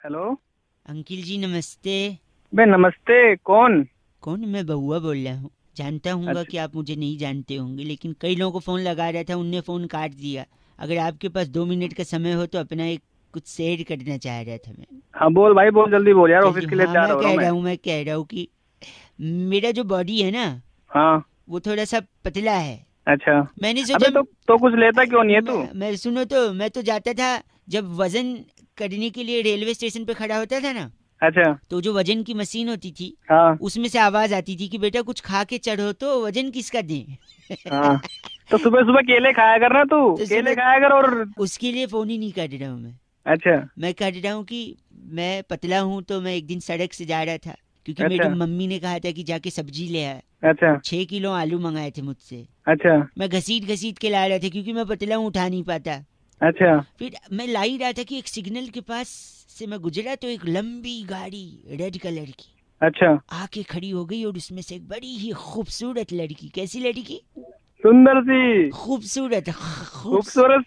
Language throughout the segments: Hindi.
हेलो। अंकिल जी नमस्ते। बे नमस्ते। कौन? कौन? मैं बउआ बोल रहा हूँ। जानता हूँगा अच्छा। कि आप मुझे नहीं जानते होंगे, लेकिन कई लोगों को फ़ोन लगा रहा था, उनने फ़ोन काट दिया। अगर आपके पास 2 मिनट का समय हो तो अपना एक कुछ शेयर करना चाह रहा था मैं। हाँ बोल भाई, बोल जल्दी बोल यार, ऑफिस जल्दी। के लिए हाँ, तैयार हो रहा हूँ मैं। मैं कह रहा हूँ कि मेरा जो बॉडी है ना, हाँ। वो थोड़ा सा पतला है। अच्छा। मैंने अबे सोचा तो कुछ लेता क्यों नहीं है तू? मैं सुनो तो, मैं तो जाता था जब वजन करने के लिए रेलवे स्टेशन पे खड़ा होता था ना, अच्छा। तो जो वजन की मशीन होती थी हाँ। उसमें से आवाज आती थी कि बेटा कुछ खा के चढ़ो, तो वजन किसका दें। हाँ तो सुबह सुबह केले खाया कर ना तू, तो केले सुबह खाया कर और। उसके लिए फोन ही नहीं कर रहा हूँ मैं। अच्छा। मैं कह रहा हूँ कि मैं पतला हूँ, तो मैं एक दिन सड़क से जा रहा था, क्योंकि मेरी अच्छा। मम्मी ने कहा था कि जाके सब्जी ले आए। अच्छा। 6 किलो आलू मंगाए थे मुझसे। अच्छा। मैं घसीट घसीट के ला रहा था, क्योंकि मैं पतला हूँ, उठा नहीं पाता। अच्छा। फिर मैं ला ही रहा था कि एक सिग्नल के पास से मैं गुजरा, तो एक लंबी गाड़ी रेड कलर की अच्छा। आके खड़ी हो गई, और उसमें से एक बड़ी ही खूबसूरत लड़की। कैसी लड़की? सुंदर सी। खूबसूरत खूब। खूबसूरत।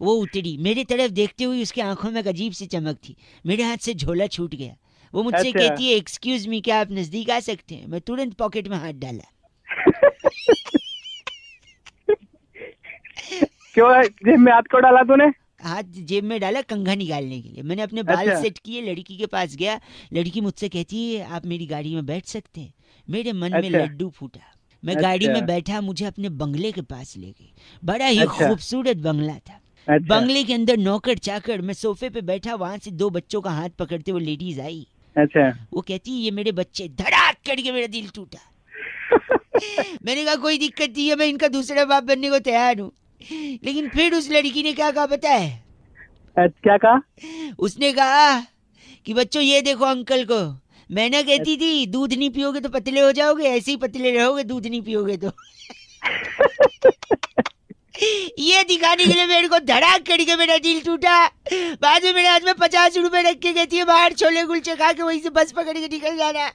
वो उतरी, मेरी तरफ देखते हुए उसकी आंखों में एक अजीब सी चमक थी। मेरे हाथ से झोला छूट गया। वो मुझसे अच्छा। कहती है, एक्सक्यूज मी, क्या आप नजदीक आ सकते हैं? मैं तुरंत पॉकेट में हाथ डाला। क्यों जेब में हाथ क्यों डाला तूने? हाथ जेब में डाला कंघा निकालने के लिए। मैंने अपने बाल अच्छा। सेट किए, लड़की के पास गया। लड़की मुझसे कहती है, आप मेरी गाड़ी में बैठ सकते हैं? मेरे मन में अच्छा। लड्डू फूटा। मैं गाड़ी अच्छा। में बैठा, मुझे अपने बंगले के पास ले गई। बड़ा ही अच्छा। खूबसूरत बंगला था। अच्छा। बंगले के अंदर नौकर चाकर। मैं सोफे पे बैठा, वहां से दो बच्चों का हाथ पकड़ते वो लेडीज आई। अच्छा। वो कहती है, ये मेरे बच्चे। धड़ाक करके मेरा दिल टूटा। मैंने कहा कोई दिक्कत नहीं है, मैं इनका दूसरा बाप बनने को तैयार हूँ। लेकिन फिर उस लड़की ने क्या कहा पता है? क्या कहा? उसने कहा कि बच्चों ये देखो अंकल को। मैं ना कहती थी दूध नहीं पियोगे तो पतले हो जाओगे, ऐसे ही पतले रहोगे दूध नहीं पियोगे तो। ये दिखाने के लिए मेरे को धड़ाक करके मेरा दिल टूटा। बाद में मेरे हाथ में 50 रुपए रख के कहती है, बाहर छोले कुलचे खा के वहीं से बस पकड़ के निकल जाना।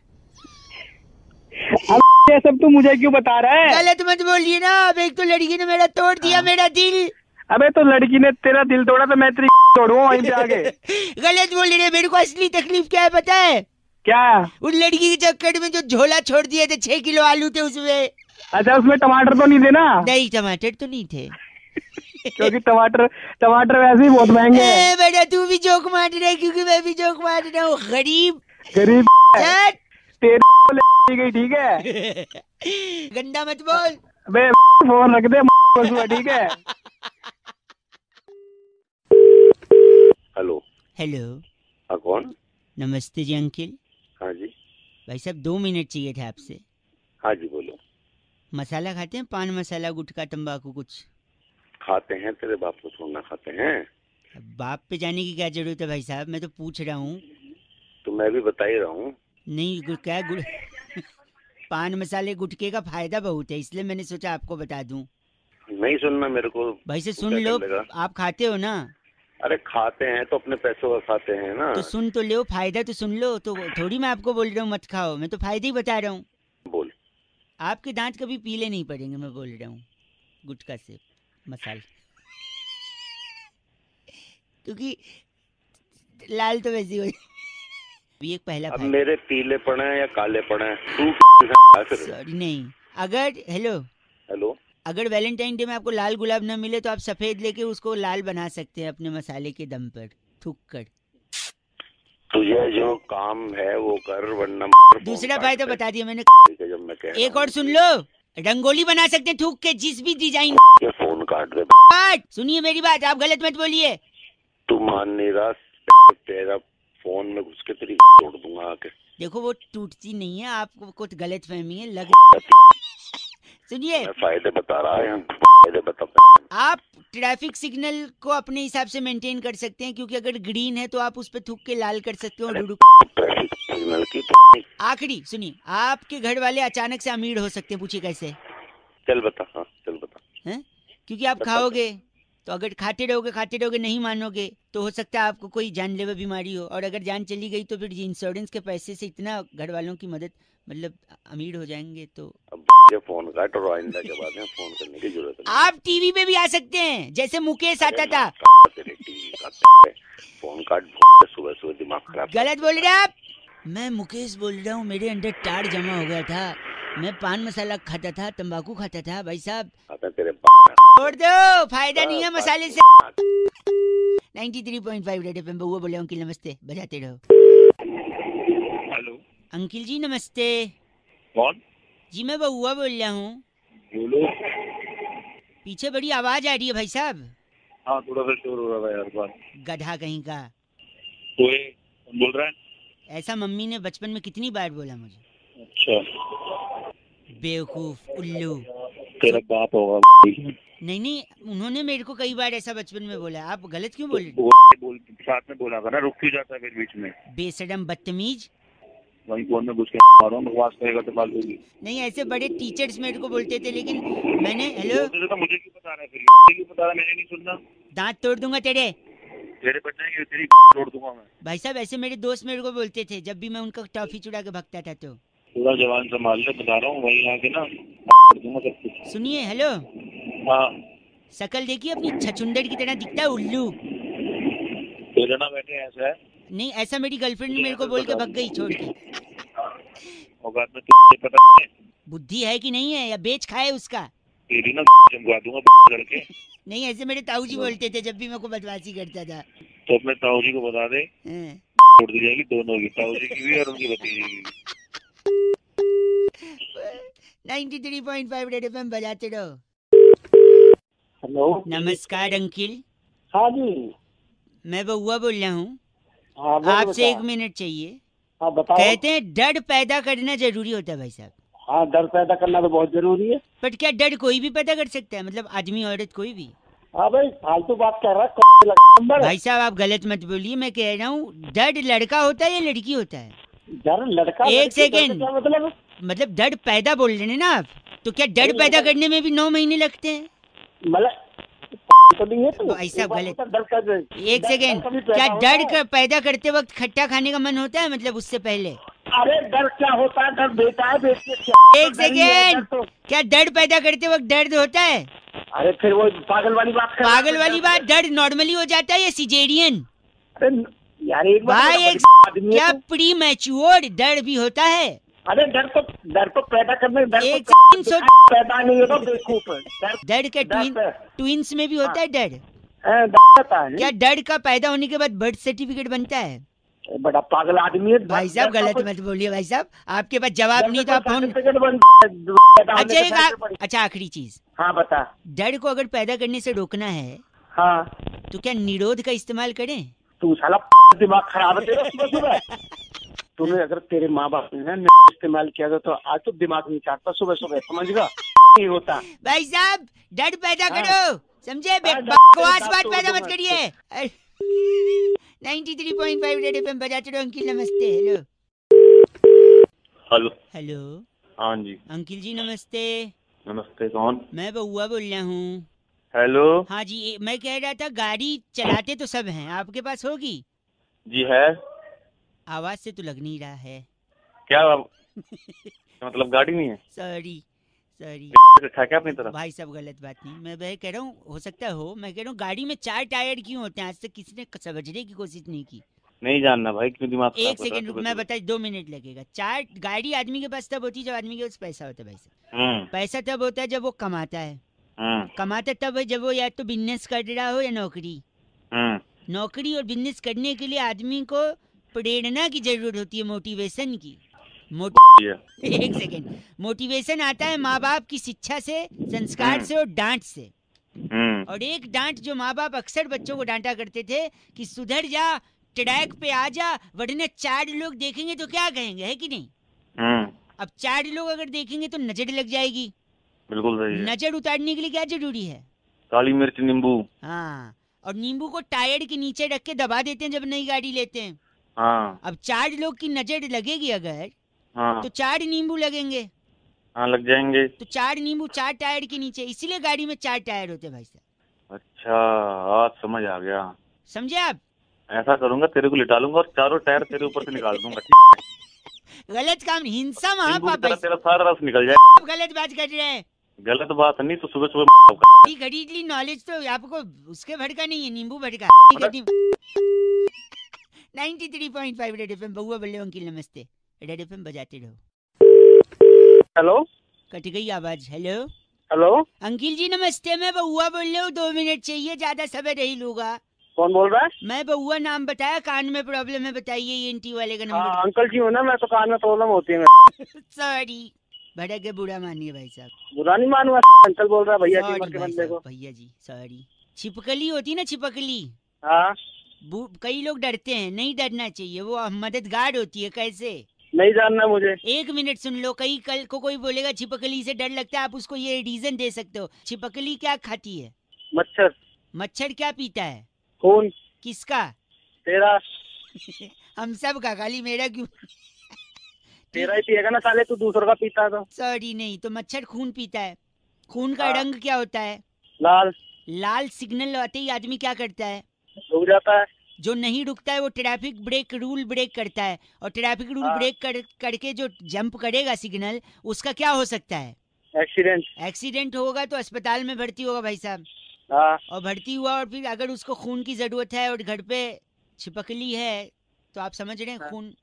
अब ये सब तू मुझे क्यों बता रहा है? गलत मत बोलिए ना। अब एक तो लड़की ने मेरा तोड़ दिया हाँ। मेरा दिल। अबे तो लड़की ने तेरा दिल तोड़ा तो मैं तेरी तोड़ूंगा वहीं पे आगे। गलत बोल रहे। मेरे को असली तकलीफ क्या है पता है? क्या? उन लड़की के चक्कर में जो झोला छोड़ दिए थे, 6 किलो आलू थे उसमें। अच्छा उसमें टमाटर तो नहीं थे ना? नहीं, टमाटर तो नहीं थे। क्योंकि टमाटर टमाटर वैसे ही बहुत महंगे हैं। बेटा तू भी जोक मार रहा है, क्योंकि मैं भी जोक मार रहा हूँ। गरीब। गरीब है। चट। तेरी को ले गई ठीक है। गंदा मत बोल। अबे फोन रख दे बसुआ ठीक है। हेलो। हेलो। हाँ कौन? नमस्ते जी अंकिल। हाँ जी। भाई साहब 2 मिनट चाहिए थे आपसे। हाँ जी बोलो। मसाला खाते हैं? पान मसाला, गुटखा, तंबाकू कुछ? खाते हैं, तेरे बाप को छोड़ना खाते हैं। अब बाप पे जाने की क्या जरूरत है भाई साहब, मैं तो पूछ रहा हूँ। तो मैं भी बता ही रहा हूँ। नहीं क्या पान मसाले गुटखे का फायदा बहुत है, इसलिए मैंने सोचा आपको बता दूं। नहीं सुनना मेरे को। भाई से तू सुन क्या लो। कर लेगा? आप खाते हो ना? अरे खाते हैं तो अपने पैसों का खाते हैं ना। तो सुन तो लो, फायदा तो सुन लो। तो थोड़ी मैं आपको बोल रहा हूँ मत खाओ, मैं तो फायदे ही बता रहा हूँ। बोल। आपके दांत कभी पीले नहीं पड़ेंगे, मैं बोल रहा हूँ, गुटखा से मसाला। क्योंकि लाल तो वैसे ही हो। ये एक पहला अब फायदा। मेरे पीले पड़े हैं या काले पड़े हैं तू फिर। सॉरी नहीं। अगर हेलो, हेलो। अगर वैलेंटाइन डे में आपको लाल गुलाब ना मिले तो आप सफेद लेके उसको लाल बना सकते हैं अपने मसाले के दम पर थूक कर। तुझे जो काम है वो कर, वरना दूसरा फायदा बता दिया मैंने। जब मैं कह रहा एक और हूँ सुन लो। रंगोली बना सकते हैं थूक के, जिस भी डिजाइन। कि फोन काट दे। सुनिए मेरी बात, आप गलत मत बोलिए। तू मान नहीं रहा, तेरा फोन में घुस के तेरी तोड़ दूंगा आके। देखो वो टूटती नहीं है, आपको कुछ गलत फहमी है लग। सुनिए, मैं फायदे बता रहा है, फायदे बता। आप ट्रैफिक सिग्नल को अपने हिसाब से मेंटेन कर सकते हैं, क्योंकि अगर ग्रीन है तो आप उस पर थूक के लाल कर सकते हो। डुडू ट्रैफिक सिग्नल की आखिरी सुनिए, आपके घर वाले अचानक से अमीर हो सकते हैं, पूछिए कैसे? चल बता। हाँ चल बता। हैं? क्योंकि आप बता खाओगे तो अगर खाते रहोगे नहीं मानोगे तो हो सकता है आपको कोई जानलेवा बीमारी हो, और अगर जान चली गई तो फिर इंश्योरेंस के पैसे से इतना घर वालों की मदद, मतलब अमीर हो जाएंगे। तो अब ये फोन काट और आइंदा के बाद में फोन करने की जरूरत नहीं। आप टीवी पे भी आ सकते हैं, जैसे मुकेश आता था। तेरे टीवी का फोन काट, सुबह सुबह दिमाग खराब। गलत बोल रहे आप। मैं मुकेश बोल रहा हूँ, मेरे अंदर टाड़ जमा हो गया था। मैं पान मसाला खाता था, तंबाकू खाता था भाई साहब। तेरे छोड़ दो, फायदा नहीं है मसाले से। 93.5 रेड एफएम बउआ बोले अंकिल नमस्ते, बजाते रहो। हेलो अंकिल जी नमस्ते। कौन? जी मैं बउआ बोल रहा हूँ। बोलो। पीछे बड़ी आवाज आ रही है भाई साहब। हाँ थोड़ा सा शोर हो रहा है यार बात। गधा कहीं का। कोई कौन बोल रहा है? ऐसा मम्मी ने बचपन में कितनी बार बोला मुझे। अच्छा बेवकूफ, उल्लू। तेरा बाप होगा। नहीं, उन्होंने मेरे को कई बार ऐसा बचपन में बोला। आप गलत क्यों बोल रहे? बोल साथ में बोला कर ना, रुक क्यों जाता है फिर बीच में? बेशरम बदतमीज। वही फोन में घुस के मारो, बकवास करेगा तो फालतू की। नहीं, ऐसे बड़े टीचर्स मेरे को बोलते थे, लेकिन मैंने हेलो तो मुझे क्यों बता रहा है फिर? क्यों बता रहा है? मैंने नहीं सुनना। दांत तोड़ दूंगा तेरे बच जाएंगे, तेरी तोड़ दूंगा मैं। भाई साहब। ऐसे मेरे दोस्त मेरे को बोलते थे जब भी मैं उनका टॉफी चुरा के भगता था। तो थोड़ा जवान संभाल ले, बता रहा हूँ। वही आके ना दूंगा सब कुछ। सुनिए, हेलो। हाँ शकल देखिए अपनी, छछुंदर की तरह दिखता है, उल्लू। तेरे ना बैठे ऐसा है। नहीं, ऐसा मेरी गर्लफ्रेंड मेरे को बोल के भग गई छोड़ के। औकात में तुझे पता है? बुद्धि है कि नहीं है, या बेच खाए उसका? तेरी ना चमका दूंगा लड़के। नहीं, ऐसे मेरे ताऊ जी बोलते थे जब भी मैं को बदमाशी करता था। तो अपने ताऊ जी को बता दे, हाँ। छोड़ दी जाएगी दोनों की, ताऊ जी की भी और उनकी भतीजी की। 93.5 रेड एफएम बजाते रहो। हेलो नमस्कार अंकिल। हाँ जी। मैं बउआ बोल रहा हूँ। हाँ आपसे 1 मिनट चाहिए। हाँ बताओ। कहते हैं डर पैदा करना जरूरी होता है भाई साहब। हाँ डर पैदा करना तो बहुत जरूरी है। बट क्या डर कोई भी पैदा कर सकता है? मतलब आदमी औरत कोई भी? हाँ भाई फालतू बात कर रहा है। भाई साहब आप गलत मत बोलिए। मैं कह रहा हूँ डर लड़का होता है या लड़की होता है? डर लड़का। एक सेकेंड। मतलब डर पैदा बोल रहे हैं ना आप, तो क्या डर पैदा करने में भी 9 महीने लगते हैं? मतलब तो नहीं है तो भाई साहब गलत। एक डर सेकेंड। कभी क्या पैदा होता डर पैदा करते वक्त खट्टा खाने का मन होता है, मतलब उससे पहले? अरे डर क्या होता है? डर बेटा है, बेटे एक सेकेंड। क्या डर पैदा करते वक्त दर्द होता है? अरे फिर वो पागल वाली बात कर। पागल वाली बात। दर्द नॉर्मली हो जाता है या सिजेरियन? अरे यार एक भाई बात, एक क्या प्री मैच्योर डर भी होता है? अरे डर तो पैदा करने, एक पैदा नहीं होता बेवकूफ। डर के ट्विंस में भी होता है डर? क्या डर का पैदा होने के बाद बर्थ सर्टिफिकेट बनता है? बड़ा पागल आदमी है भाई साहब। गलत मत बोलिए भाई साहब। आपके पास जवाब नहीं तो आप फोन। अच्छा आखिरी चीज। हाँ बता। डर को अगर पैदा करने से रोकना है हाँ तो क्या निरोध का इस्तेमाल करें? तू साला दिमाग खराब है तेरा सुबह सुबह। तूने अगर तेरे माँ बाप ने इस्तेमाल किया था तो आज तो दिमाग नहीं चाटता सुबह सुबह, समझ गया? नहीं होता भाई साहब। डर पैदा करो, समझे? बकवास बात पैदा मत करिए। 93.5 रेड एफएम बजाते रहो। अंकिल नमस्ते। Hello hello. हेलो। हाँ जी। अंकिल जी नमस्ते। नमस्ते। कौन? मैं बउआ बोल रहा हूँ। हेलो। हाँ जी। मैं कह रहा था गाड़ी चलाते तो सब हैं, आपके पास होगी? जी है। आवाज से तो लग नहीं रहा है। क्या मतलब गाड़ी नहीं है? सॉरी क्या अपनी तरफ? भाई सब गलत बात नहीं। मैं कह रहा हूँ हो सकता हो। मैं कह रहा हूँ गाड़ी में 4 टायर क्यों होते हैं? आज तक किसी ने समझने की कोशिश नहीं की। नहीं जानना भाई, क्यों दिमाग खराब? एक सेकंड रुक, मैं बता 2 मिनट लगेगा। 4 गाड़ी आदमी के पास तब होती है जब आदमी के पास पैसा होता है भाई साहब। पैसा तब होता है जब वो कमाता है। कमाता तब है जब वो या तो बिजनेस कर रहा हो या नौकरी। नौकरी और बिजनेस करने के लिए आदमी को प्रेरणा की जरूरत होती है, मोटिवेशन की। एक सेकेंड। मोटिवेशन आता है माँ बाप की शिक्षा से, संस्कार से और डांट से। और एक डांट जो माँ बाप अक्सर बच्चों को डांटा करते थे कि सुधर जा, ट्रैक पे आ जा, वरना 4 लोग देखेंगे तो क्या कहेंगे, है कि नहीं? अब 4 लोग अगर देखेंगे तो नजर लग जाएगी। बिल्कुल सही है। नजर उतारने के लिए क्या जरूरी है? काली मिर्च, नींबू। हाँ, और नींबू को टायर के नीचे रख के दबा देते हैं जब नई गाड़ी लेते हैं। हाँ। अब 4 लोग की नजर लगेगी अगर, हाँ। तो 4 नींबू लगेंगे। हाँ लग जाएंगे। तो 4 नींबू 4 टायर के नीचे, इसीलिए गाड़ी में 4 टायर होते हैं भाई साहब। अच्छा, आज समझ आ गया। समझे आप? ऐसा करूंगा, तेरे को लिटा लूंगा और चारों टायर तेरे ऊपर से निकाल दूंगा। गलत काम, हिंसा नींबू की महापाप तरह भाई। तेरा सारा रस निकल जाए। आप गलत बात कर रहे हैं। गलत बात नहीं तो सुबह सुबह खरीद ली नॉलेज तो आपको उसके भड़का नहीं है, नींबू भड़का। 93.5 रेड एफएम बहुआ बल्ले अंकिल नमस्ते। रेड एफएम बजाते रहो। हेलो कट गई आवाज। हेलो हेलो, अंकिल जी नमस्ते, मैं बहुआ बोल रहा हूँ, 2 मिनट चाहिए, ज्यादा समय नहीं लूंगा। कौन बोल रहा है? मैं बहुआ नाम बताया, कान में प्रॉब्लम है, बताइए ENT वाले का हाँ नंबर। अंकल जी हो ना, मैं तो कान में प्रॉब्लम होती है। सॉरी, भड़क के बुरा मानिए भाई साहब। बुरा नहीं मानूंगा, अंकल बोल रहा है भैया जी सॉरी मर के भाई बंदे को। साहब, भैया जी सॉरी। छिपकली होती है ना, छिपकली, हाँ कई लोग डरते हैं, नहीं डरना चाहिए, वो मददगार होती है। कैसे? नहीं जानना मुझे। 1 मिनट सुन लो। कई कल को कोई बोलेगा छिपकली से डर लगता है, आप उसको ये रीजन दे सकते हो। छिपकली क्या खाती है? मच्छर। मच्छर क्या पीता है? खून। किसका? तेरा। हम सब का, खाली मेरा क्यों? तेरा ही पिएगा ना साले, तू दूसरों का पीता है तो। सॉरी, नहीं तो मच्छर खून पीता है। खून का हाँ। रंग क्या होता है? लाल। लाल सिग्नल आते ही आदमी क्या करता है? रुक जाता है। जो नहीं रुकता है वो ट्रैफिक ब्रेक रूल ब्रेक करता है, और ट्रैफिक रूल हाँ। ब्रेक करके जो जंप करेगा सिग्नल, उसका क्या हो सकता है? एक्सीडेंट। एक्सीडेंट होगा तो अस्पताल में भर्ती होगा भाई साहब। हाँ। और भर्ती हुआ और फिर अगर उसको खून की जरूरत है और घर पे छिपकली है, तो आप समझ रहे हैं हाँ। खून।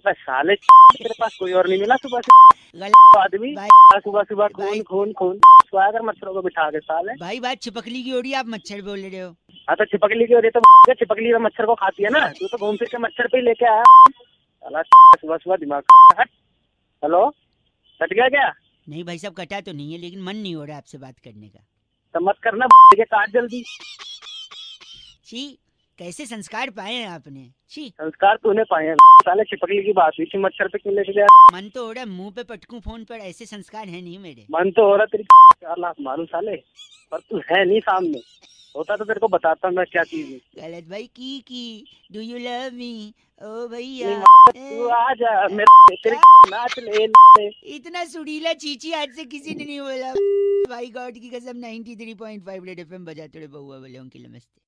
बस साले तेरे पास कोई और नहीं मिला सुबह से गलत आदमी? भाई। सुबह सुबह भाई। खून खून खून स्वागर मच्छरों को बिठा के साले। भाई बात छिपकली की हो रही है, आप मच्छर बोल रहे हो। हाँ तो छिपकली की हो रही है तो छिपकली तो मच्छर को खाती है ना, तू तो घूम फिर के मच्छर पे ही लेके आया साला। सुबह सुबह दिमाग हट। हेलो, कट गया क्या? नहीं भाई साहब, कटा तो नहीं है, लेकिन मन नहीं हो रहा आपसे बात करने का। तो मत करना के काट जल्दी। छी, कैसे संस्कार पाए हैं आपने। छी, संस्कार तूने पाए हैं साले, छिपकली की बात हुई थी, मच्छर पे क्यों लेके गया? मन तो हो रहा है मुंह पे पटकूं फोन पर, ऐसे संस्कार है नहीं मेरे। मन तो हो रहा तेरी 4 लाख मारूं साले, पर तू है नहीं सामने, होता तो तेरे को बताता मैं क्या चीज हूँ। गलत भाई। की डू यू लव मी ओ भैया। तू आ जा मेरे तेरे नाच ले। इतना सुरीला चीची आज से किसी ने नहीं बोला भाई गॉड की कसम। 93.5 रेड एफएम बजाते रहे बहुआ बोले अंकिल नमस्ते।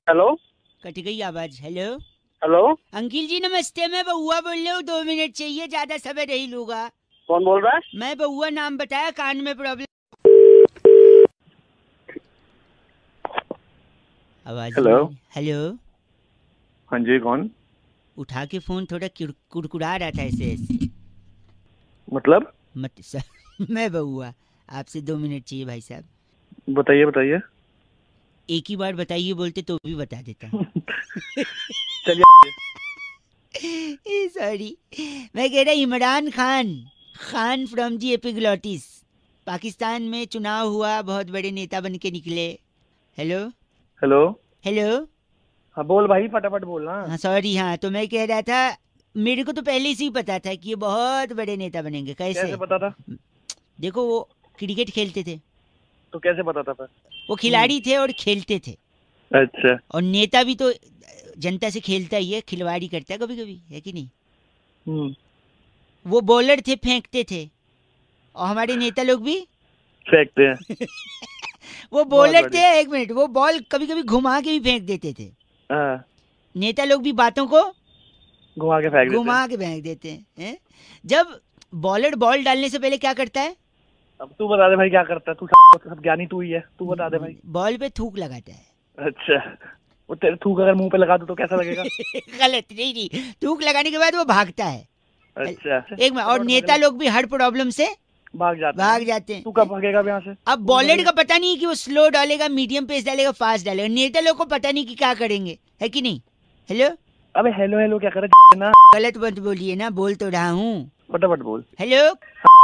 हेलो कट गई आवाज। हेलो हेलो, अंकिल जी नमस्ते, मैं बहुआ बोल रहा हूँ, 2 मिनट चाहिए, ज्यादा समय नहीं लूंगा। कौन बोल रहा है? मैं बहुआ नाम बताया, कान में प्रॉब्लम। आवाज। हेलो। हेलो। हाँ जी, कौन? उठा के फोन थोड़ा कुड़कुड़ा रहा था ऐसे ऐसे। मतलब? मत मैं बहुआ, आपसे 2 मिनट चाहिए भाई साहब। बताइए बताइए। एक ही बार बताइए बोलते तो भी बता देता। चलिए। सॉरी, मैं कह रहा Imran Khan, Khan from G epiglottis. Pakistan में चुनाव हुआ, बहुत बड़े नेता बन के निकले। Hello hello. हेलो। हाँ बोल भाई, फटाफट बोलना। हाँ सॉरी, हाँ तो मैं कह रहा था, मेरे को तो पहले से ही पता था कि ये बहुत बड़े नेता बनेंगे। कैसे पता था? देखो वो क्रिकेट खेलते थे। तो कैसे पता था फिर? वो खिलाड़ी थे और खेलते थे। अच्छा। और नेता भी तो जनता से खेलता ही है, खिलवाड़ी करता है कभी कभी, है कि नहीं? वो बॉलर थे, फेंकते थे, और हमारे नेता लोग भी फेंकते हैं। वो बॉलर थे, 1 मिनट, वो बॉल कभी कभी घुमा के भी फेंक देते थे। नेता लोग भी बातों को घुमा के फेंक देते हैं। जब बॉलर बॉल डालने से पहले क्या करता है? अब तू बता दे भाई, क्या करता है तू? सब ज्ञानी तू ही है, तू बता दे भाई। बॉल पे थूक लगाता है। अच्छा, वो तेरे थूक अगर मुंह पे लगा दो तो कैसा लगेगा? गलत नहीं, थूक लगाने के बाद वो भागता है। अच्छा। एक मिनट, और नेता लोग भी हर प्रॉब्लम से भाग जाते हैं। तू कब भागेगा यहाँ से? अब बॉलर का पता नहीं कि वो स्लो डालेगा, मीडियम पेस डालेगा, फास्ट डालेगा। नेता लोग को पता नहीं कि क्या करेंगे, है कि नहीं? हेलो। अबे हेलो हेलो क्या कर रहे ना? गलत मत बोलिए ना, बोल तो रहा हूँ। फटाफट बोल। हेलो।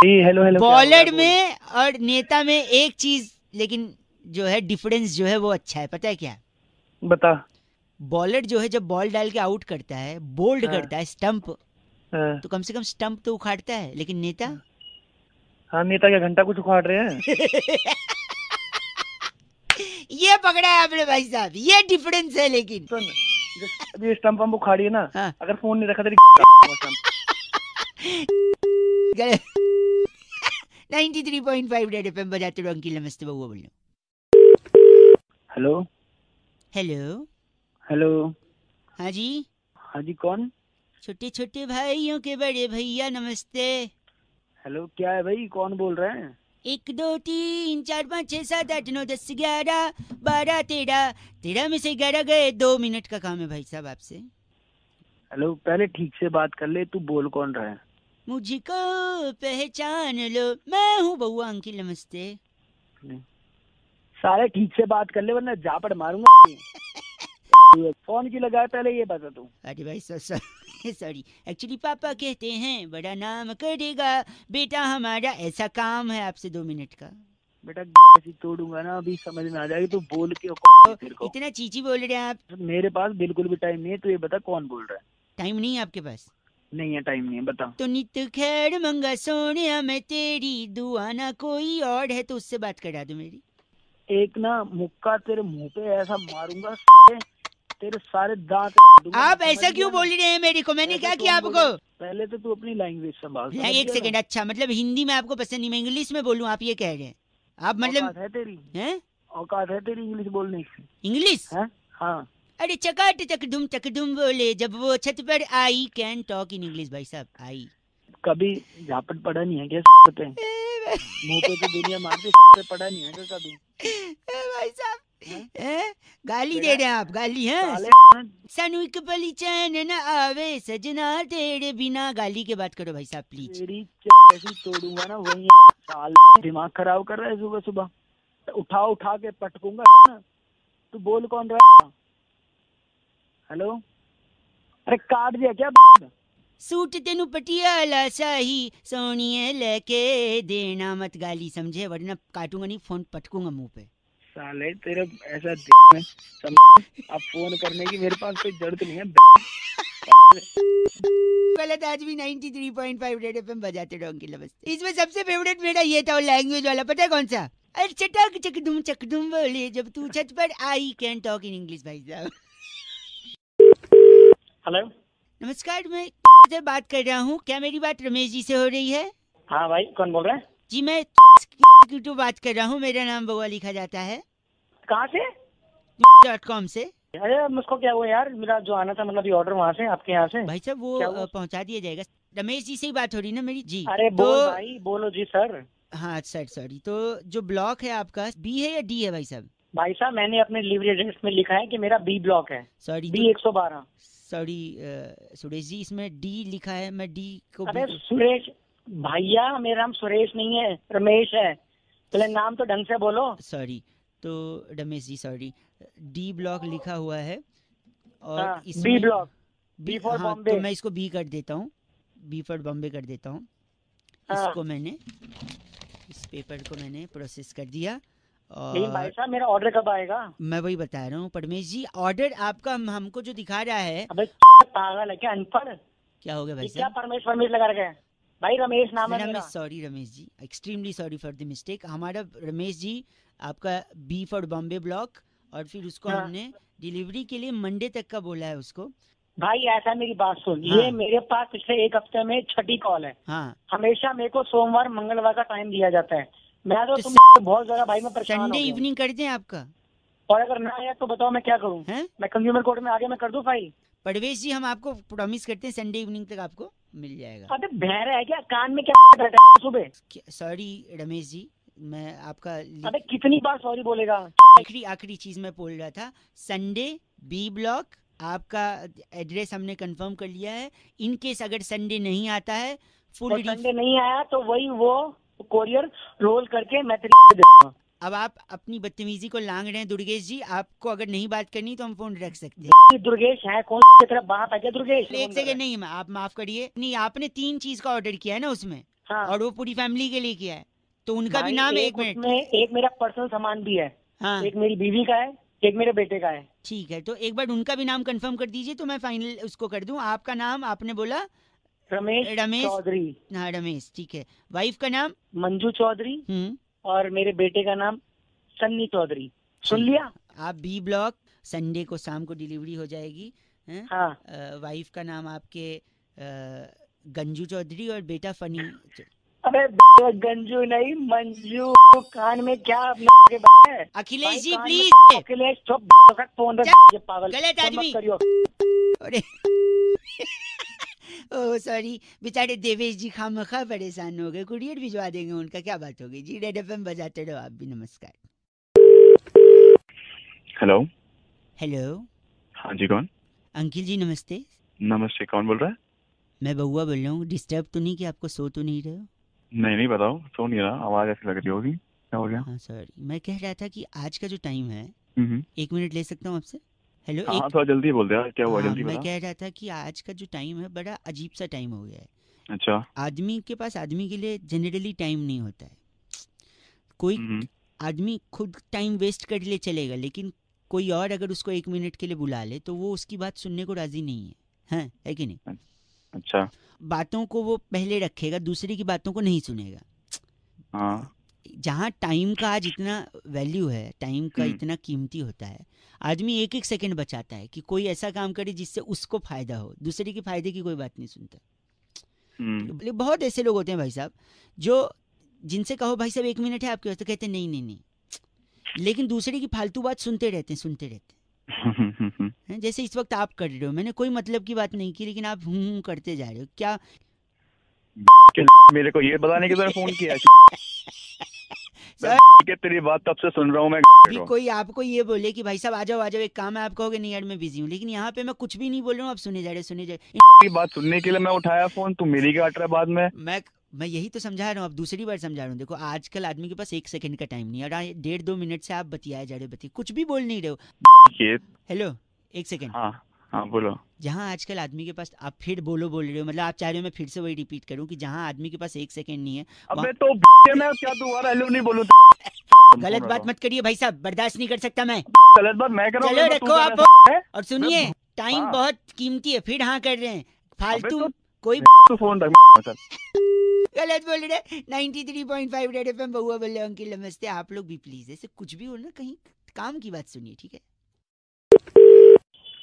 Hello hello. बॉलर में और नेता में एक चीज लेकिन जो है डिफरेंस जो है वो अच्छा है, पता है क्या? बता। बॉलर जो है जब बॉल डाल के आउट करता है, बोल्ड करता है, स्टंप, तो कम से कम स्टंप तो उखाड़ता है। लेकिन नेता, हाँ नेता क्या घंटा कुछ उखाड़ रहे हैं? ये पकड़ा है आपने भाई साहब, ये डिफरेंस है। लेकिन सुन, अभी स्टंप हम उखाड़िए ना, हाँ। अगर फोन नहीं रखा तेरी 93.5 रेड एफएम बजाते रहो अंकिल नमस्ते बहुआ बोल रहा हूं। Hello hello. हेलो। हाँ जी। हाँ जी, कौन? छोटे छोटे भाइयों के बड़े भैया नमस्ते। हेलो, क्या है भाई, कौन बोल रहे हैं? 1 2 3 4 5 6 7 8 9 10 11 12 13 13 में से 11 गए। 2 मिनट का काम है भाई साहब आपसे। हेलो, पहले ठीक से बात कर ले, तू बोल कौन रहा है? मुझको पहचान लो, मैं हूँ बउआ अंकिल। नमस्ते। सारे ठीक से बात कर ले वरना झापड़ मारूंगा। फोन क्यों लगाया पहले ये बता तू। अरे भाई सॉरी एक्चुअली पापा कहते हैं बड़ा नाम करेगा बेटा हमारा, ऐसा काम है आपसे 2 मिनट का। बेटा ऐसी तोड़ूंगा ना, अभी समझ में आ जाएगी। तू बोल के तेरे को। इतना चीची बोल रहे हैं आप। मेरे पास बिल्कुल भी टाइम नहीं है, तू ये बता कौन बोल रहा है? टाइम नहीं है आपके पास? नहीं है, टाइम नहीं है, बता। तो नित खैर मंगा सोनिया मैं तेरी दुआ ना कोई और है तो उससे बात करा दो मेरी। एक ना मुक्का तेरे मुंह पे ऐसा मारूंगा, तेरे सारे दांत आप ऐसा क्यों बोल रहे हैं मेरे को? मैंने क्या किया आपको? पहले तो तू अपनी लैंग्वेज संभाल। एक सेकंड। अच्छा मतलब हिंदी में आपको पसंद नहीं, मैं इंग्लिश में बोलूं आप ये कह रहे हैं? आप मतलब औकात है तेरी? हैं? औकात है तेरी इंग्लिश बोलने की? इंग्लिश? हाँ। अरे चकाट चकदुम बोले जब वो छत पर आई। कैन टॉक इन इंग्लिश भाई साहब। आई कभी झापट पड़ा नहीं है क्या पे? मुंह पे तो दुनिया मारती, पे पड़ा नहीं है क्या कभी? भाई साहब गाली दे रहे हैं आप? गाली है? सानू एक पली चैन न आवे सजना तेरे बिना। गाली के बात करो भाई साहब प्लीज। तेरी ऐसी तोड़ूंगा ना वही। साल दिमाग खराब कर रहा है सुबह सुबह। उठा के पटकूंगा। तू बोल कौन रहा है? हेलो। अरे काट दिया क्या? सूट तेनू पटियाला शाही सोनिए लेके देना मत। गाली समझे वरना काटूंगा नहीं, फोन पटकूंगा मुंह पे। साले तेरे ऐसा अब फोन करने की मेरे पास कोई जरूरत नहीं है। गलत। आज भी 93.5 रेड एफएम बजाते रहो अंकिल। नमस्ते। इसमें सबसे फेवरेट मेरा ये था लैंग्वेज वाला, पता है कौन सा? अरे चटक चकदुम बोले जब तू छत पर आई। कैन टॉक इन इंग्लिश भाई साहब। हेलो। नमस्कार, मैं से बात कर रहा हूँ। क्या मेरी बात रमेश जी से हो रही है? हाँ भाई, कौन बोल रहा है? जी मैं बात कर रहा हूँ। मेरा नाम बउआ लिखा जाता है। कहाँ से? .com से। अरे मुझको क्या हुआ यार, मेरा जो आना था मतलब ये ऑर्डर वहाँ से आपके यहाँ से। भाई साहब वो पहुँचा दिया जाएगा। रमेश जी से ही बात हो रही ना मेरी? जी। अरे बोल भाई, बोलो जी सर। हाँ सर सॉरी। तो जो ब्लॉक है आपका बी है या डी है भाई साहब? भाई साहब मैंने अपने डिलीवरी एड्रेस में लिखा है कि मेरा बी ब्लॉक है। Sorry B 112। Sorry Suresh ji, इसमें डी लिखा है। मैं डी को अरे सुरेश भैया, मेरा नाम सुरेश नहीं है, रमेश है। पहले नाम तो ढंग से बोलो। सॉरी तो Ramesh ji sorry. D block लिखा हुआ है और हाँ, इसमें बी ब्लॉक, बी फॉर हाँ बॉम्बे। तो मैं इसको बी कर देता हूँ, बी फॉर बॉम्बे कर देता हूँ। इसको मैंने इस पेपर को मैंने प्रोसेस कर दिया। लेकिन भाई साहब मेरा ऑर्डर कब आएगा? मैं वही बता रहा हूँ परमेश जी, ऑर्डर आपका हमको जो दिखा रहा है। अबे पागल है क्या, अनपढ़? क्या हो गया भाई क्या साहब? परमेश लगा रखे? भाई रमेश नाम है मेरा। Sorry Ramesh ji, extremely sorry for the mistake. हमारा रमेश जी आपका बी फॉर बॉम्बे ब्लॉक, और फिर उसको हमने डिलीवरी के लिए मंडे तक का बोला है उसको। भाई ऐसा मेरी बात सुन। हाँ। ये मेरे पास पिछले 1 हफ्ते में 6ठी कॉल है। हाँ। हमेशा मेरे को सोमवार मंगलवार का टाइम दिया जाता है। मैं तो तुम बहुत ज्यादा भाई मैं परेशान हो संडे गया। इवनिंग कर दें आपका? और अगर ना आया तो बताओ मैं क्या करूं? मैं कंज्यूमर कोर्ट में आगे मैं कर दूं फाइल? परवेश जी हम आपको प्रॉमिस करते हैं संडे इवनिंग तक आपको मिल जाएगा। अबे बहरा है क्या, कान में क्या बैठा है सुबह? सॉरी रमेश जी, मैं आपका अबे कितनी बार सॉरी बोलेगा? आखिरी चीज मैं बोल रहा था। संडे बी ब्लॉक आपका एड्रेस हमने कंफर्म कर लिया है। इन केस अगर संडे नहीं आता है फुल संडे नहीं आया तो वही वो कोरियर रोल करके मैं तेरे दूंगा। अब आप अपनी बदतमीजी को लांग रहे हैं दुर्गेश जी। आपको अगर नहीं बात करनी तो हम फोन रख सकते हैं। दुर्गेश है कौन की तरफ बात है क्या? दुर्गेश एक सेकंड नहीं, आप माफ करिए। नहीं, आपने 3 चीज का ऑर्डर किया है ना उसमें। हाँ। और वो पूरी फैमिली के लिए किया है तो उनका भी नाम एक मिनट में एक मेरा पर्सनल सामान भी है। हाँ। एक मेरी बीवी का है, एक मेरे बेटे का है। ठीक है तो एक बार उनका भी नाम कंफर्म कर दीजिए तो मैं फाइनल उसको कर दूं। आपका नाम आपने बोला रमेश चौधरी। हाँ रमेश, ठीक है। वाइफ का नाम मंजू चौधरी और मेरे बेटे का नाम सन्नी चौधरी। सुन लिया? आप बी ब्लॉक संडे को शाम को डिलीवरी हो जाएगी। हाँ। वाइफ का नाम आपके गंजू चौधरी और बेटा फनी। अबे गंजू नहीं मंजू, कान में क्या के है? अखिलेश जी कान में- प्लीज। अखिलेश चुप, फोन रख ये पागल। गलत फोन मत आदमी। करियो। अरे ओह सॉरी, बेचारे देवेश जी खामखा परेशान हो गए, कुरियर भिजवा देंगे उनका, क्या बात हो गई जी। रेड एफएम बजाते रहो आप भी। नमस्कार। हेलो। हेलो हाँ जी, कौन? अंकिल जी नमस्ते। नमस्ते, कौन बोल रहा है? मैं बउआ बोल रहा हूँ। डिस्टर्ब तो नहीं कि आपको सो तो नहीं रहे हो? नहीं नहीं, बताओ। सो नहीं रहा, आवाज ऐसी लग रही होगी। क्या हो गया? हाँ सॉरी, मैं कह रहा था कि आज का जो टाइम है, हम्म। 1 मिनट ले सकता हूँ आपसे? हेलो हाँ हाँ, थोड़ा जल्दी बोल दे यार, क्या हुआ? हाँ, जल्दी मैं बता। कह रहा था कि आज का जो टाइम है बड़ा अजीब सा टाइम हो गया है। अच्छा। आदमी के पास आदमी के लिए जनरली टाइम नहीं होता है। कोई हम्म। आदमी खुद टाइम वेस्ट कर ले चलेगा, लेकिन कोई और अगर उसको 1 मिनट के लिए बुला ले तो वो उसकी बात सुनने को राजी नहीं है। हाँ, है कि नहीं? अच्छा। बातों को वो पहले रखेगा, दूसरे की बातों को नहीं सुनेगा। हाँ। जहाँ टाइम का आज इतना वैल्यू है, टाइम का हम्म। इतना कीमती होता है, आदमी एक एक सेकंड बचाता है कि कोई ऐसा काम करे जिससे उसको फायदा हो, दूसरे के फायदे की कोई बात नहीं सुनता। हम्म। बहुत ऐसे लोग होते हैं भाई साहब, जो जिनसे कहो भाई साहब 1 मिनट है आपके पास, तो कहते हैं नहीं नहीं नहीं, लेकिन दूसरे की फालतू बात सुनते रहते हैं। जैसे इस वक्त आप कर रहे हो, मैंने कोई मतलब की बात नहीं की, लेकिन आप हूँ करते जा रहे हो क्या? मेरे को ये बताने के लिए फोन किया? सर, क्या तेरी बात तब से सुन रहा हूँ मैं भी कोई आपको ये बोले कि भाई साहब आ जाओ एक काम है, आप कहोगे नहीं यार मैं बिजी हूँ, लेकिन यहाँ पे मैं कुछ भी नहीं बोल रहा हूँ, आप सुने जा रहे। की बात सुनने के लिए मैं उठाया फोन, तू मेरी क्या काट रहा है बाद में? मैं यही तो समझा रहा हूँ, अब दूसरी बार समझा रहा हूँ। देखो आजकल आदमी के पास 1 सेकंड का टाइम नहीं है, और 1.5-2 मिनट से आप बतियाए जा रहे हो, कुछ भी बोल नहीं रहे हो। ये हेलो 1 सेकंड। हाँ हाँ, बोलो। जहाँ आजकल आदमी के पास, आप फिर बोलो बोल रहे हो, मतलब आप चाह रहे हो मैं फिर से वही रिपीट करूँ कि जहाँ आदमी के पास 1 सेकंड नहीं है अबे तो मैं क्या दोबारा हेलो नहीं बोलूँ? गलत बात मत करिए भाई साहब, बर्दाश्त नहीं कर सकता मैं। गलत बात मैं कर रहा हूँ? चलो गलत बात रखो तू कर आप, रहा है? और सुनिए मैं- टाइम हाँ। बहुत कीमती है, फिर हाँ कर रहे हैं फालतू। अबे कोई तू फोन रख सर। गलत बोल रहे। 93.5 रेड एफएम बउआ बोल रहे हो। अंकिल नमस्ते। आप लोग भी प्लीज ऐसे कुछ भी हो ना, कहीं काम की बात सुनिए, ठीक है?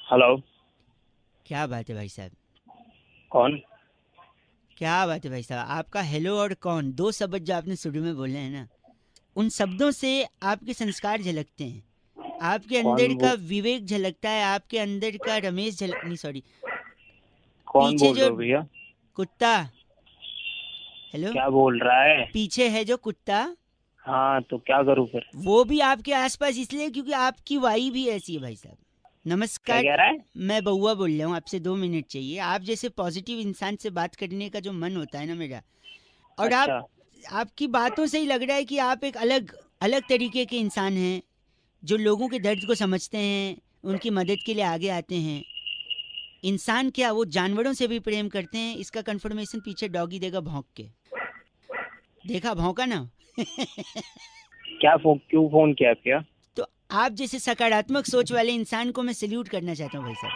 हेलो, क्या बात है भाई साहब? कौन? क्या बात है भाई साहब? आपका हेलो और कौन, 2 शब्द जो आपने शुरू में बोले हैं ना, उन शब्दों से आपके संस्कार झलकते हैं, आपके कौन अंदर का वो- विवेक झलकता है, आपके अंदर का रमेश नहीं सॉरी, कौन पीछे बोल जो रहे हो भैया? कुत्ता, हेलो, क्या बोल रहा है? पीछे है जो कुत्ता, हाँ तो क्या करूँ फिर? वो भी आपके आसपास इसलिए क्योंकि आपकी वाई भी ऐसी है भाई साहब। क्या नमस्कार, कह रहा है? मैं बउआ बोल रहा हूँ, आपसे 2 मिनट चाहिए। आप जैसे पॉजिटिव इंसान से बात करने का जो मन होता है ना मेरा, और अच्छा, आपकी बातों से ही लग रहा है कि आप एक अलग अलग तरीके के इंसान हैं, जो लोगों के दर्द को समझते हैं, उनकी मदद के लिए आगे आते हैं। इंसान क्या, वो जानवरों से भी प्रेम करते हैं, इसका कंफर्मेशन पीछे डॉगी देगा भौंक के। देखा भौंका ना? क्यों फोन किया भैया? तो आप जैसे सकारात्मक सोच वाले इंसान को मैं सल्यूट करना चाहता हूँ भाई साहब।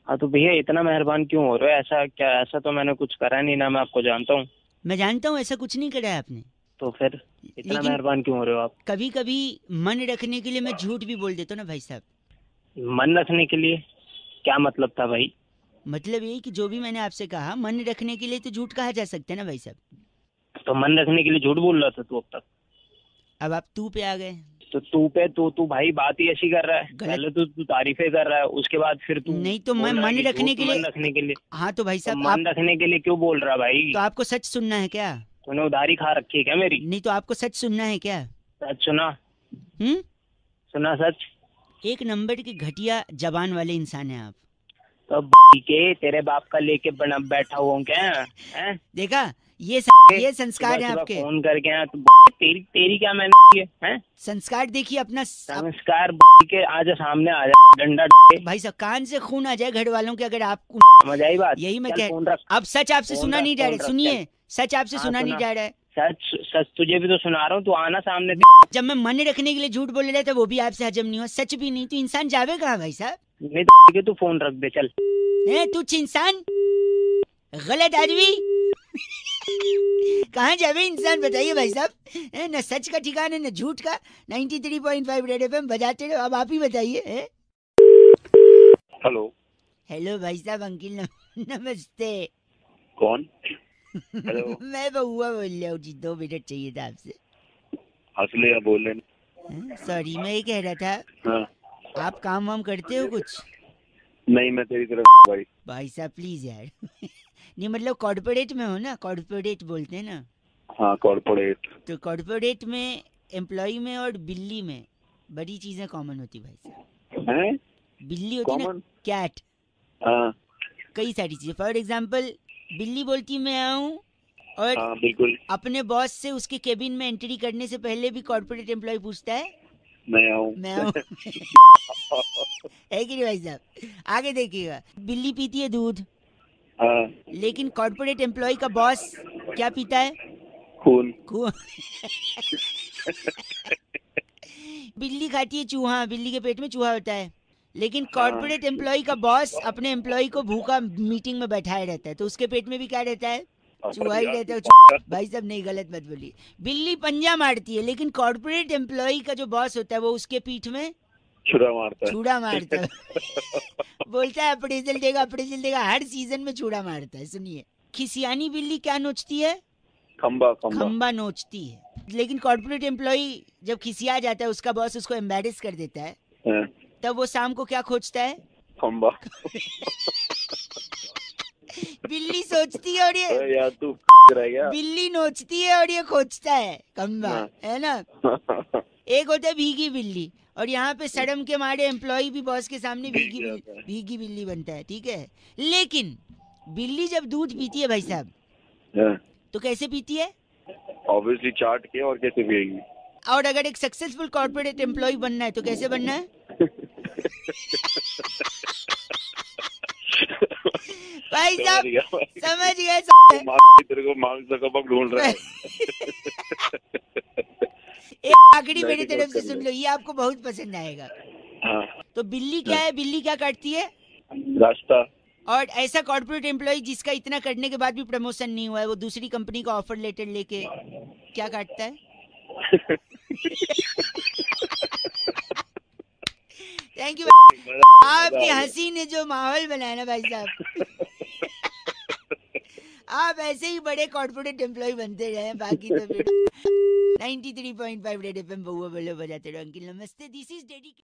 हाँ तो भैया इतना मेहरबान क्यों हो रहे हो? ऐसा क्या, ऐसा तो मैंने कुछ करा नहीं ना, मैं आपको जानता हूँ। मैं जानता हूँ ऐसा कुछ नहीं करा है आपने, तो फिर इतना लेकिन मेहरबान क्यों हो रहे हो आप? कभी कभी मन रखने के लिए मैं झूठ भी बोल देता हूँ ना भाई साहब। मन रखने के लिए क्या मतलब था भाई? मतलब यही कि जो भी मैंने आपसे कहा, मन रखने के लिए तो झूठ कहा जा सकता है ना भाई साहब। तो मन रखने के लिए झूठ बोल रहा था तू अब तक? अब आप तू पे आ गए। तो तू भाई बात ही ऐसी कर रहा है। गलत। पहले तो तू तारीफें कर रहा है, उसके बाद फिर तू नहीं तो मैं बोल रहा है मन कि रखने झूठ के लिए, मन रखने के लिए। हाँ तो भाई तो साहब मन रखने के लिए क्यों बोल रहा भाई? तो आपको सच सुनना है क्या? तूने उधारी खा रखी है क्या मेरी? नहीं तो आपको सच सुनना है क्या? सच सुना? हम्म? सुना सच? 1 नंबर के घटिया जबान वाले इंसान हैं आप। तो के तेरे बाप का लेके बना बैठा हुआ हूँ क्या? हैं? देखा, ये संस्कार है सुबह आपके। फोन करके आया तो तेरी क्या मैंने है? संस्कार देखिए अपना संस्कार के आज सामने आ जा डंडा। भाई साहब कान से खून आ जाए घर वालों के अगर आप, समझ आई बात? यही मैं चल कह, फोन रख। अब सच आपसे फोन सुना रख, नहीं जा फोन रहा, रख, सुनिए सच आपसे हाँ, सुना नहीं सुना। जा रहा है। सच तुझे भी तो सुना रहा हूँ, तू आना सामने। जब मैं मन रखने के लिए झूठ बोल रहा था वो भी आपसे हजम नहीं हुआ, सच भी नहीं, तो इंसान जावे कहाँ भाई साहब? नहीं तो तू फोन रख दे चल। तुच्छ इंसान, गलत आदमी, कहाँ जावे इंसान बताइए भाई साहब? न सच का ठिकाना न झूठ का। 93.5 रेड एफएम बजाते रहो। अब आप ही बताइए। हेलो। हेलो भाई साहब, अंकिल नमस्ते। कौन? हेलो। मैं बहुआ बोल रहा हूँ जी, 2 मिनट चाहिए था आपसे। हंस ले या बोल ले। सॉरी, मैं ये कह रहा था, हाँ। आप काम वाम करते हो कुछ? नहीं, मैं तेरी तरफ भाई। भाई साहब प्लीज यार। नहीं मतलब कॉर्पोरेट में हो ना, कॉर्पोरेट बोलते हैं ना, हाँ, कॉर्पोरेट। तो कॉर्पोरेट में एम्प्लॉय में और बिल्ली में बड़ी चीजें कॉमन होती भाई साहब। हैं? बिल्ली होती ना, कॉमन? कैट, हाँ कई सारी चीजें। फॉर एग्जाम्पल बिल्ली बोलती मैं आऊँ, और हाँ बिल्कुल। अपने बॉस से उसके केबिन में एंट्री करने से पहले भी कॉर्पोरेट एम्प्लॉय पूछता है मैं आऊँ। मैं आऊँ। है कि नहीं भाई साहब? आगे देखिएगा, बिल्ली पीती है दूध, हाँ। लेकिन कॉर्पोरेट एम्प्लॉय का बॉस क्या पीता है? खून। खून। बिल्ली खाती है चूहा, बिल्ली के पेट में चूहा होता है, लेकिन कॉर्पोरेट एम्प्लॉय का बॉस अपने एम्प्लॉय को भूखा मीटिंग में बैठाए रहता है, तो उसके पेट में भी क्या रहता है? चूहा ही रहता है। भाई साहब नहीं, गलत मत बोलिए। बिल्ली पंजा मारती है, लेकिन कॉर्पोरेट एम्प्लॉय का जो बॉस होता है वो उसके पीठ में छुरा मारता है। छुरा मारता है। बोलता है अप्रेजल देगा, अप्रेजल देगा, हर सीजन में छुरा मारता है। सुनिए, खिसियानी बिल्ली क्या नोचती है? खंबा खंबा। खंबा नोचती है। लेकिन कॉर्पोरेट एम्प्लॉय जब खिसिया जाता है, उसका बॉस उसको एम्बैरेस कर देता है, हाँ, तब वो शाम को क्या खोजता है? खंबा। बिल्ली सोचती है और ये अरे यार तू रह गया। बिल्ली नोचती है और ये खोजता है खंबा, हाँ। है ना? एक होता है भीगी बिल्ली, और यहाँ पे शर्म के मारे एम्प्लॉय भी बॉस के सामने भीगी बिल्ली बनता है, ठीक है? लेकिन बिल्ली जब दूध पीती है भाई साहब, हाँ, तो कैसे पीती है? ऑब्वियसली चाट के, और कैसे पिएगी? और अगर एक सक्सेसफुल कॉर्पोरेट एम्प्लॉय बनना है तो कैसे बनना है? भाई साहब समझ गए। तेरे को मार्क्स जकरबर्ग ढूंढ रहा है। एक आखिरी मेरी तरफ से सुन लो, ये आपको बहुत पसंद आएगा। हाँ। तो बिल्ली क्या है? बिल्ली क्या काटती है? रास्ता। और ऐसा कॉर्पोरेट एम्प्लॉय जिसका इतना करने के बाद भी प्रमोशन नहीं हुआ है, वो दूसरी कंपनी का ऑफर लेटर लेके क्या काटता है? Thank you. आपकी हंसी ने जो माहौल बनाया ना भाई साहब, आप ऐसे ही बड़े कॉर्पोरेट एम्प्लॉय बनते रहे, बाकी तो फिर 93.5 रेड एफएम बहुआ बोलो बजाते रहो। अंकिल नमस्ते, दिस इज डेडिकेटेड।